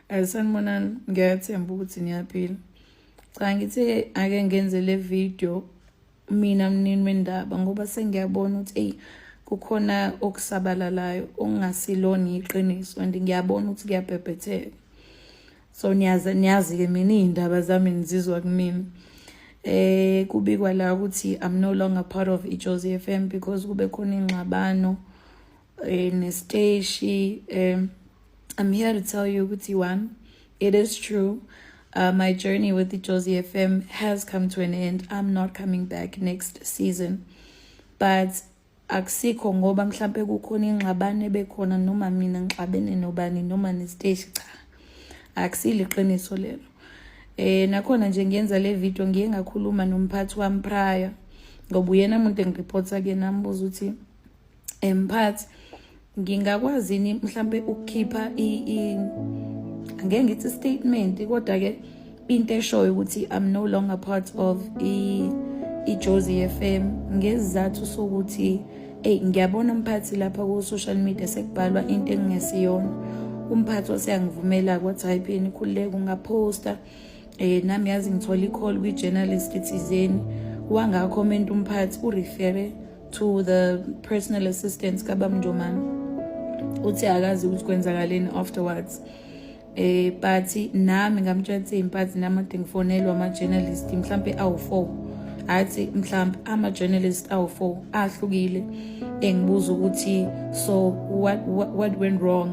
Sanibonani, ngiyathemba ukuthi niyaphila. Cha ngithe ake ngenze le video mina mnini wendaba ngoba sengiyabona ukuthi kukhona okusabalalayo okungasilona iqiniso and ngiyabona ukuthi kuyabhebhetheka. So niyazi ke mina indaba zami nizizwa kumina. Kubikwa la ukuthi I'm no longer part of iJozi FM because kube khona ingxabano nesiteshi. I'm here to tell you ukuthi one, it is true. My journey with the Jozi FM has come to an end. I'm not coming back next season. But akusikho ngoba mhlambe kukhona ingxabano bekhona noma mina ngixabene nobani noma nesiteshi cha. Akusile iqiniso lelo. Nakhona nje ngiyenza le video ngiye ngakhuluma nomphathi wami prior ngoba uyena umuntu engireporta ke nambuza ukuthi emphathi ngingakwazi yini mhlambe ukukhipha angeke ngithi statement kodwa ke into eshoyo ukuthi I'm no longer part of iJozi FM ngezizathu sokuthi ngiyabona umphathi lapha ku social media sekubhalwa into engesiyona. Umphathi oseyangivumela kwathi hayiphini khuleke ungaposta nami yazi ngithola icall kwi journalist ethizeni wanga comment umphathi urefer to the personal assistant kaBamjomani uthi akazi ukuthi kwenzakaleni afterwards. But nami ngamtshela ukuthi imphathi nami ade ngifonelwa ama journalist mhlambe awu4 athi mhlambe ama journalist awu4 ahlukile engibuza ukuthi so what went wrong.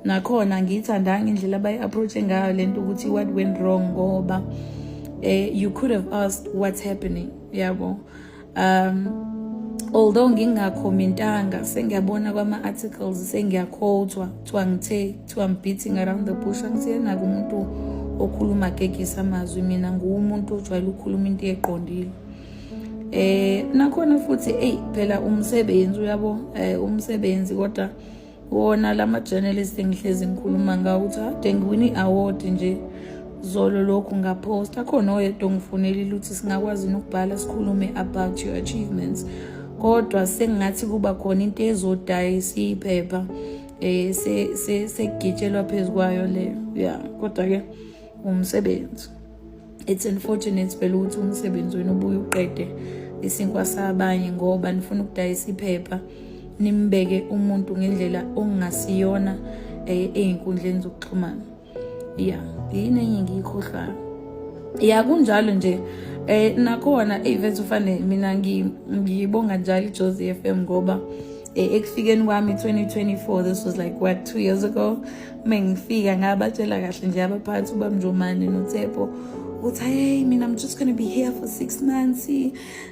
Nakhona ngiyithandanga indlela abayi approach ngayo lento ukuthi what went wrong ngoba you could have asked what's happening yabo. Although ngingakhomentanga sengiyabona kwama articles sengiyaquotewa kuthiwa I'm beating around the bush angisiyena kumuntu okhuluma gegisa amazwi mina ngumuntu ojwayele ukukhuluma into eqondile. Nakhona futhi phela umsebenzi uyabo umsebenzi kodwa wona lama journalist engihlezi ngikhuluma ngawo ukuthi ade ngiwini award nje zolo lokhu ngapost akhona oyedwa ongifunelile ukuthi singakwazi ukubhala sikhulume about your achievements kodwa sengathi kuba khona into ezodayisa iphepha segitshelwa phezukwayo leyo yeah kodwa ke umsebenzi it's unfortunate phela ukuthi umsebenzi wena ubuye uqede isinkwa sabanye ngoba nifuna ukudayisa iphepha nimbeke umuntu ngendlela ongasiyona einkundleni zokuxhumana yeah yini enye ngiyikhohlayo yeah kunjalo nje. Nakhona events ufane mina ngiyibonga njalo iJozi FM ngoba ekufikeni kwami 2024 this was like what 2 years ago mengifika ngabatshela kahle nje abaphathi uBamjomani noThepho uthi hey mina I'm just going to be here for 6 months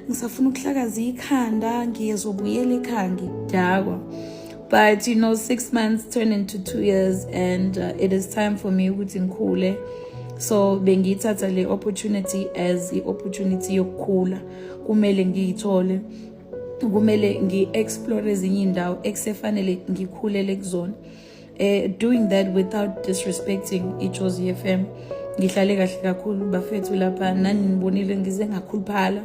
ngisafuna ukuhlakaza ikhanda ngiyezobuyela ekhaya ngidakwa. But you know 6 months turn into 2 years and it is time for me ukuthi ngikhule. So bengithatha le opportunity as the opportunity yokukhula kumele ngiyithole kumele ngiexplore ezinye indawo eksefanele ngikhulele kuzona. Doing that without disrespecting iJozi FM ngihlale kahle kakhulu bafethu lapha nani nibonile ngize ngakhuluphala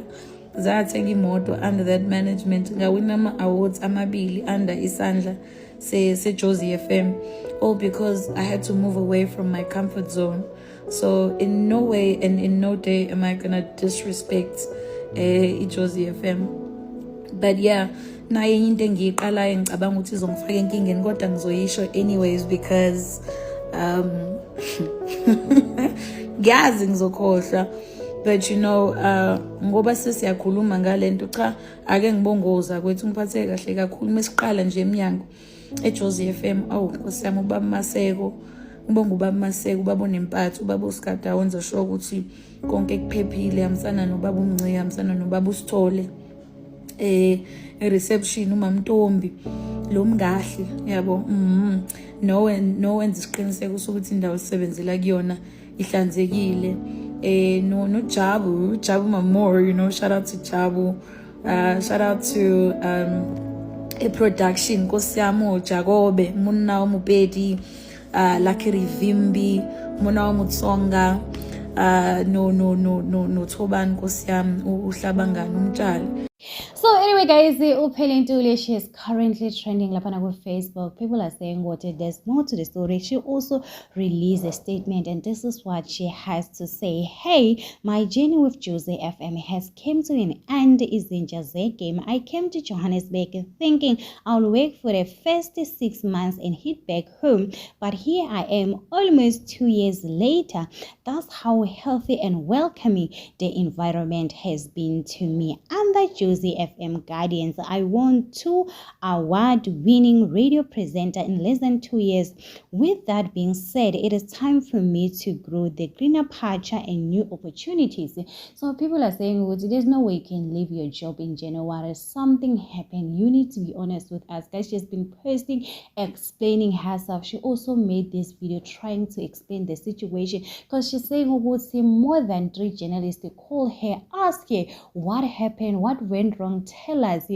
zathenga imoto under that management ngawina ama awards amabili under isandla seJozi FM all because I had to move away from my comfort zone. So in no way and in no day am I gonna disrespect iJozi FM. But yeah, naye into engiyiqalayo ngicabanga ukuthi izongifaka enkingeni kodwa ngizoyisho anyways because ngiyazi ngizokhohlwa. But you know ngoba sesiyakhuluma ngalento cha ake ngibongoza kwethu ngiphathe kahle kakhulu mesiqala nje eminyango eJozi FM nkosiyami ubaba Maseko ngibonga ubaba Maseko ubaba Nempathu ubaba uSkada wenza sure ukuthi konke kuphephile amsana nobaba uMncike amsana nobaba uSithole reception uMamntombi lo mngahle yabo no wenza isiqiniseko sokuthi indawo esebenzela kuyona ihlanzekile. No Jabu Mamor, you know, shout out to Jabu, shout out to a production Kosiamo Jagobe Muna Mubedi Lakiri Vimbi Muna Mutsonga no Toban Kosiam Uhlabanga Numjal. So So anyway, guys, the Upelin Tuli, she is currently trending lapana with Facebook. People are saying what there's more to the story. She also released a statement, and this is what she has to say. Hey, my journey with Josie FM has come to an end. Isn't just a game. I came to Johannesburg thinking I'll work for the first 6 months and head back home, but here I am almost 2 years later. That's how healthy and welcoming the environment has been to me. I'm the Josie FM guardians. I won 2 award-winning radio presenter in less than 2 years. With that being said, it is time for me to grow the greener pasture and new opportunities. So people are saying, well, there's no way you can leave your job in January. Something happened. You need to be honest with us, guys. She's been posting, explaining herself. She also made this video trying to explain the situation, because she's saying, oh, more than 3 journalists to call her, ask her what happened, what went wrong, tell us.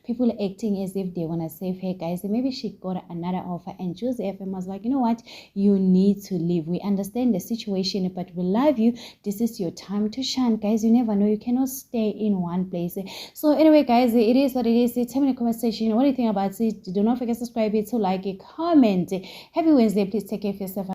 People are acting as if they want to save her, guys. And maybe she got another offer, and Josie FM was like, you know what, you need to leave. We understand the situation, but we love you. This is your time to shine, guys. You never know, you cannot stay in one place. So anyway, guys, it is what it is. Tell me in the comment section what do you think about it. Do not forget to subscribe, to like it, comment. Happy Wednesday. Please take care of yourself.